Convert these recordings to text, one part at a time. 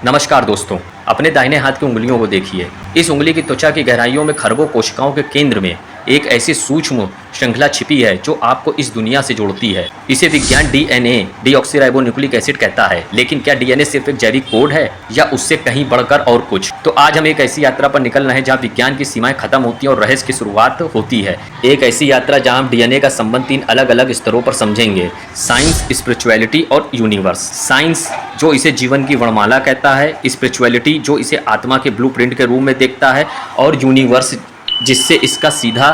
नमस्कार दोस्तों, अपने दाहिने हाथ की उंगलियों को देखिए। इस उंगली की त्वचा की गहराइयों में खरबों कोशिकाओं के केंद्र में एक ऐसी सूक्ष्म श्रृंखला छिपी है जो आपको इस दुनिया से जोड़ती है। इसे विज्ञान डीएनए डीऑक्सीराइबोन्यूक्लिक एसिड कहता है। लेकिन क्या डीएनए सिर्फ एक जैविक कोड है या उससे कहीं बढ़कर और कुछ? तो आज हम एक ऐसी यात्रा पर निकल रहे हैं जहाँ विज्ञान की सीमाएं खत्म होती हैं और रहस्य की शुरुआत होती है। एक ऐसी यात्रा जहाँ हम डीएनए का संबंध 3 अलग अलग स्तरों पर समझेंगे: साइंस, स्पिरिचुअलिटी और यूनिवर्स। साइंस जो इसे जीवन की वर्णमाला कहता है, स्पिरिचुअलिटी जो इसे आत्मा के ब्लूप्रिंट के रूप में देखता है, और यूनिवर्स जिससे इसका सीधा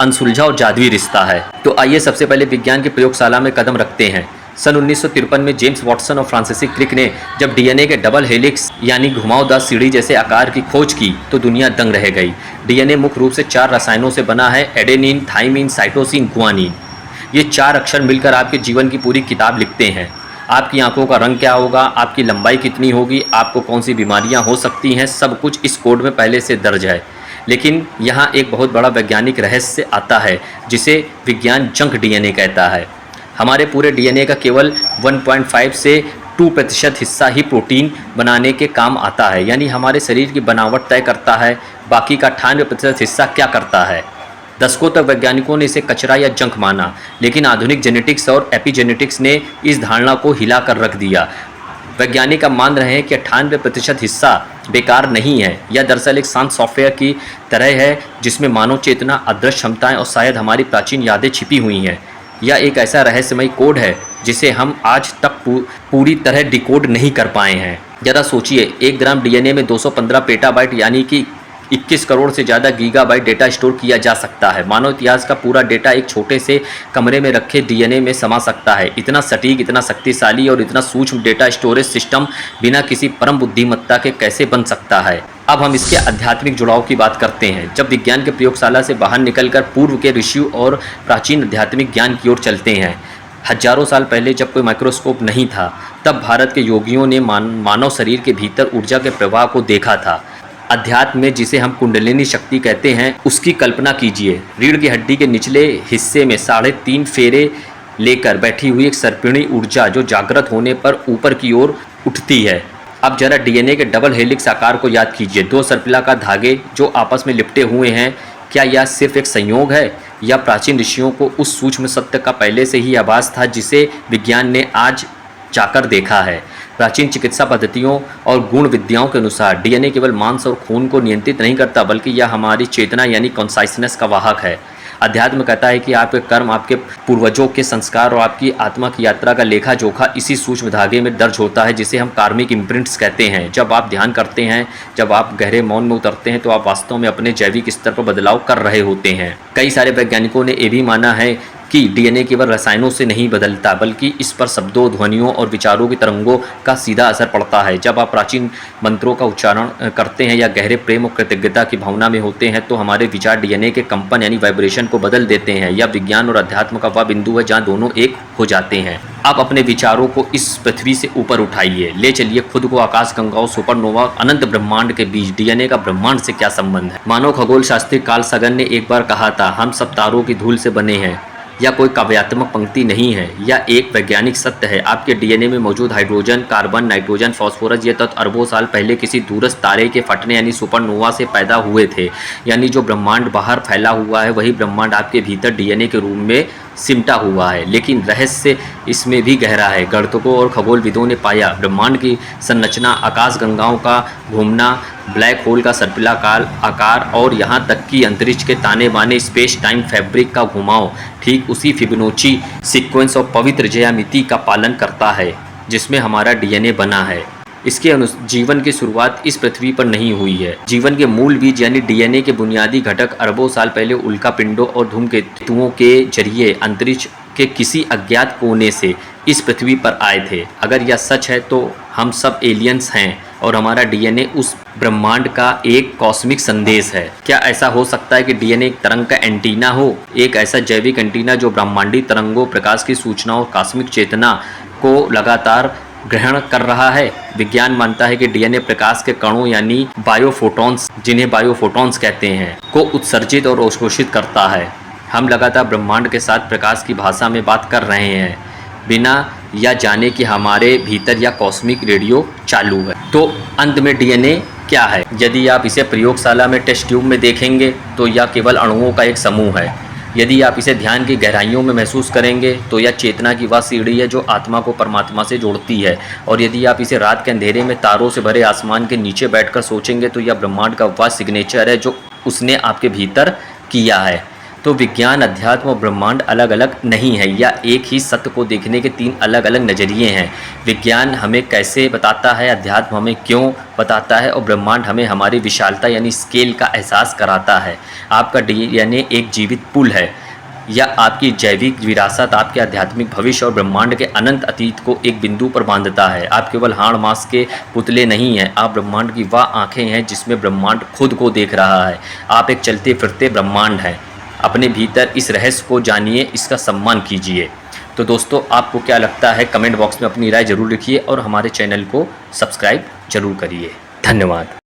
अनसुलझा और जादुई रिश्ता है। तो आइए सबसे पहले विज्ञान की प्रयोगशाला में कदम रखते हैं। सन 1953 में जेम्स वॉटसन और फ्रांसिस क्रिक ने जब डीएनए के डबल हेलिक्स यानी घुमावदार सीढ़ी जैसे आकार की खोज की तो दुनिया दंग रह गई। डीएनए मुख्य रूप से 4 रसायनों से बना है: एडेनिन, थाइमिन, साइटोसिन, गुआनिन। ये 4 अक्षर मिलकर आपके जीवन की पूरी किताब लिखते हैं। आपकी आंखों का रंग क्या होगा, आपकी लंबाई कितनी होगी, आपको कौन सी बीमारियां हो सकती हैं, सब कुछ इस कोड में पहले से दर्ज है। लेकिन यहाँ एक बहुत बड़ा वैज्ञानिक रहस्य आता है जिसे विज्ञान जंक डीएनए कहता है। हमारे पूरे डीएनए का केवल 1.5 से 2% हिस्सा ही प्रोटीन बनाने के काम आता है, यानी हमारे शरीर की बनावट तय करता है। बाकी का 98% हिस्सा क्या करता है? दशकों तक वैज्ञानिकों ने इसे कचरा या जंक माना, लेकिन आधुनिक जेनेटिक्स और एपिजेनेटिक्स ने इस धारणा को हिला कर रख दिया। वैज्ञानिक अब मान रहे हैं कि 98% हिस्सा बेकार नहीं है। यह दरअसल एक शांत सॉफ्टवेयर की तरह है जिसमें मानव चेतना, अदृश्य क्षमताएं और शायद हमारी प्राचीन यादें छिपी हुई हैं। यह एक ऐसा रहस्यमय कोड है जिसे हम आज तक पूरी तरह डिकोड नहीं कर पाए हैं। ज़रा सोचिए, 1 ग्राम डीएनए में 215 पेटाबाइट यानी कि 21 करोड़ से ज़्यादा गीगाबाइट डेटा स्टोर किया जा सकता है। मानव इतिहास का पूरा डेटा एक छोटे से कमरे में रखे डीएनए में समा सकता है। इतना सटीक, इतना शक्तिशाली और इतना सूक्ष्म डेटा स्टोरेज सिस्टम बिना किसी परम बुद्धिमत्ता के कैसे बन सकता है? अब हम इसके आध्यात्मिक जुड़ाव की बात करते हैं। जब विज्ञान के प्रयोगशाला से बाहर निकलकर पूर्व के ऋषियों और प्राचीन आध्यात्मिक ज्ञान की ओर चलते हैं। हजारों साल पहले जब कोई माइक्रोस्कोप नहीं था, तब भारत के योगियों ने मानव शरीर के भीतर ऊर्जा के प्रवाह को देखा था। अध्यात्म में जिसे हम कुंडलिनी शक्ति कहते हैं, उसकी कल्पना कीजिए। रीढ़ की हड्डी के निचले हिस्से में 3.5 फेरे लेकर बैठी हुई एक सर्पिणी ऊर्जा जो जागृत होने पर ऊपर की ओर उठती है। अब जरा डीएनए के डबल हेलिक्स आकार को याद कीजिए। 2 सर्पिलाकार धागे जो आपस में लिपटे हुए हैं। क्या यह सिर्फ एक संयोग है या प्राचीन ऋषियों को उस सूक्ष्म सत्य का पहले से ही आभास था जिसे विज्ञान ने आज जाकर देखा है? प्राचीन चिकित्सा पद्धतियों और गुण विद्याओं के अनुसार डीएनए केवल मांस और खून को नियंत्रित नहीं करता, बल्कि यह हमारी चेतना यानी कॉन्साइसनेस का वाहक है। अध्यात्म कहता है कि आपके कर्म, आपके पूर्वजों के संस्कार और आपकी आत्मा की यात्रा का लेखा जोखा इसी सूक्ष्म धागे में दर्ज होता है जिसे हम कार्मिक इम्प्रिंट्स कहते हैं। जब आप ध्यान करते हैं, जब आप गहरे मौन में उतरते हैं, तो आप वास्तव में अपने जैविक स्तर पर बदलाव कर रहे होते हैं। कई सारे वैज्ञानिकों ने यह भी माना है कि डीएनए केवल रसायनों से नहीं बदलता, बल्कि इस पर शब्दों, ध्वनियों और विचारों की तरंगों का सीधा असर पड़ता है। जब आप प्राचीन मंत्रों का उच्चारण करते हैं या गहरे प्रेम और कृतज्ञता की भावना में होते हैं, तो हमारे विचार डीएनए के कंपन यानी वाइब्रेशन को बदल देते हैं। यह विज्ञान और अध्यात्म का वह बिंदु है जहाँ दोनों एक हो जाते हैं। आप अपने विचारों को इस पृथ्वी से ऊपर उठाइए, ले चलिए खुद को आकाश गंगाओं, सुपरनोवा, अनंत ब्रह्मांड के बीच। डीएनए का ब्रह्मांड से क्या संबंध है? मानव खगोल शास्त्री कार्ल सगन ने एक बार कहा था, हम सब तारों की धूल से बने हैं। यह कोई काव्यात्मक पंक्ति नहीं है, यह एक वैज्ञानिक सत्य है। आपके डीएनए में मौजूद हाइड्रोजन, कार्बन, नाइट्रोजन, फास्फोरस, ये तत्व अरबों साल पहले किसी दूरस्थ तारे के फटने यानी सुपरनोवा से पैदा हुए थे। यानी जो ब्रह्मांड बाहर फैला हुआ है वही ब्रह्मांड आपके भीतर डीएनए के रूप में सिमटा हुआ है। लेकिन रहस्य इसमें भी गहरा है। गणितज्ञों और खगोलविदों ने पाया ब्रह्मांड की संरचना, आकाश गंगाओं का घूमना, ब्लैक होल का सर्पिलाकार आकार और यहाँ तक कि अंतरिक्ष के ताने बाने स्पेस टाइम फैब्रिक का घुमाव ठीक उसी फिबोनाची सीक्वेंस और पवित्र ज्यामिति का पालन करता है जिसमें हमारा डीएनए बना है। इसके जीवन की शुरुआत इस पृथ्वी पर नहीं हुई है। जीवन के मूल बीज यानी डीएनए के बुनियादी घटक अरबों साल पहले उल्कापिंडों और धूमकेतुओं के जरिए अंतरिक्ष के किसी अज्ञात कोने से इस पृथ्वी पर आए थे। अगर यह सच है तो हम सब एलियंस हैं और हमारा डीएनए उस ब्रह्मांड का एक कॉस्मिक संदेश है। क्या ऐसा हो सकता है कि डीएनए एक तरंग का एंटीना हो, एक ऐसा जैविक एंटीना जो ब्रह्मांडीय तरंगों, प्रकाश की सूचना और कॉस्मिक चेतना को लगातार ग्रहण कर रहा है? विज्ञान मानता है कि डीएनए प्रकाश के कणों यानी बायोफोटॉन्स, जिन्हें बायोफोटॉन्स कहते हैं, को उत्सर्जित और अवशोषित करता है। हम लगातार ब्रह्मांड के साथ प्रकाश की भाषा में बात कर रहे हैं। बिना या जाने कि हमारे भीतर या कॉस्मिक रेडियो चालू है। तो अंत में डीएनए क्या है? यदि आप इसे प्रयोगशाला में टेस्ट ट्यूब में देखेंगे तो यह केवल अणुओं का एक समूह है। यदि आप इसे ध्यान की गहराइयों में महसूस करेंगे तो यह चेतना की वह सीढ़ी है जो आत्मा को परमात्मा से जोड़ती है। और यदि आप इसे रात के अंधेरे में तारों से भरे आसमान के नीचे बैठकर सोचेंगे तो यह ब्रह्मांड का वह सिग्नेचर है जो उसने आपके भीतर किया है। तो विज्ञान, अध्यात्म और ब्रह्मांड अलग अलग नहीं है, या एक ही सत्य को देखने के तीन अलग अलग नज़रिए हैं। विज्ञान हमें कैसे बताता है, अध्यात्म हमें क्यों बताता है, और ब्रह्मांड हमें हमारी विशालता यानी स्केल का एहसास कराता है। आपका डीएनए एक जीवित पुल है, या आपकी जैविक विरासत आपके आध्यात्मिक भविष्य और ब्रह्मांड के अनंत अतीत को एक बिंदु पर बांधता है। आप केवल हाड़ मांस के पुतले नहीं हैं, आप ब्रह्मांड की वह आँखें हैं जिसमें ब्रह्मांड खुद को देख रहा है। आप एक चलते फिरते ब्रह्मांड हैं। अपने भीतर इस रहस्य को जानिए, इसका सम्मान कीजिए। तो दोस्तों, आपको क्या लगता है कमेंट बॉक्स में अपनी राय ज़रूर लिखिए और हमारे चैनल को सब्सक्राइब जरूर करिए। धन्यवाद।